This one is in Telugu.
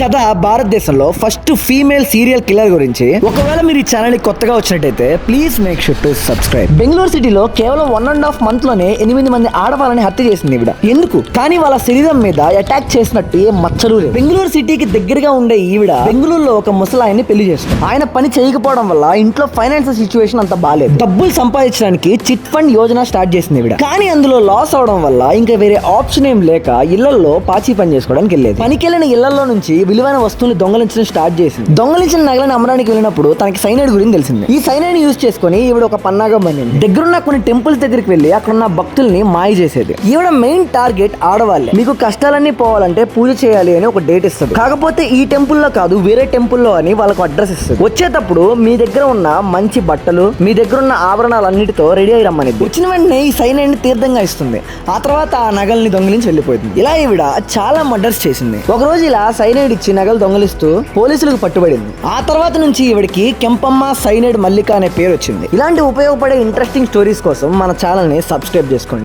కథ భారతదేశంలో ఫస్ట్ ఫీమేల్ సీరియల్ కిల్లర్ గురించి. ఒకవేళ మీరు ఈ ఛానల్ కొత్తగా వచ్చినట్టయితే please make sure to subscribe. Bengaluru సిటీలో కేవలం 1.5 months లోనే 8 మంది ఆడవాళ్ళని హత్య చేసింది ఈవిడ. ఎందుకు? కానీ వాళ్ళ శరీరం మీద అటాక్ చేసినట్టు ఏ మచ్చలు లేవు. బెంగళూరు సిటీకి దగ్గరగా ఉండే ఈవిడ బెంగళూరులో ఒక ముసలాయన్ని పెళ్లి చేసుకుంది. ఆయన పని చేయకపోవడం వల్ల ఇంట్లో ఫైనాన్షియల్ సిచ్యువేషన్ అంత బాలేదు. డబ్బులు సంపాదించడానికి చిట్ ఫండ్ యోజన స్టార్ట్ చేసింది ఈవిడ. కానీ అందులో లాస్ అవడం వల్ల ఇంకా వేరే ఆప్షన్ ఏం లేక ఇళ్లలో పాచి పని చేసుకోవడానికి వెళ్ళేది. పనికెళ్ళిన ఇళ్లలో నుంచి విలువైన వస్తువులు దొంగలించడం స్టార్ట్ చేసింది. దొంగలించిన నగలను అమ్మడానికి వెళ్ళినప్పుడు తనకి సైనైడ్ గురించి తెలిసింది. ఈ సైనైడ్ యూజ్ చేసుకుని ఈవిడ ఒక పన్నాగం పన్నింది. దగ్గరున్న కొన్ని టెంపుల్స్ దగ్గరికి వెళ్లి అక్కడున్న భక్తుల్ని మాయ చేసేది. ఈవిడ మెయిన్ టార్గెట్ ఆడవాళ్ళే. మీకు కష్టాలన్నీ పోవాలంటే పూజ చేయాలి అని ఒక డేట్ ఇస్తుంది. కాకపోతే ఈ టెంపుల్ లో కాదు, వేరే టెంపుల్లో అని వాళ్ళకు అడ్రస్ ఇస్తుంది. వచ్చేటప్పుడు మీ దగ్గర ఉన్న మంచి బట్టలు, మీ దగ్గర ఉన్న ఆభరణాలన్నిటితో రెడీ అయ్యి రమ్మని. వచ్చిన వెంటనే ఈ సైనైడ్ తీర్థంగా ఇస్తుంది. ఆ తర్వాత ఆ నగల్ని దొంగిలించి వెళ్ళిపోయింది. ఇలా ఈవిడ చాలా మర్డర్స్ చేసింది. ఒక రోజు ఇలా సైనైడ్ ఇచ్చి నగలు దొంగలిస్తూ పోలీసులకు పట్టుబడింది. ఆ తర్వాత నుంచి ఈవిడికి కెంపమ్మ సైనైడ్ మల్లిక అనే పేరు వచ్చింది. ఇలాంటి ఉపయోగపడే ఇంట్రెస్టింగ్ స్టోరీస్ కోసం మన ఛానల్ ని సబ్స్క్రైబ్ చేసుకోండి.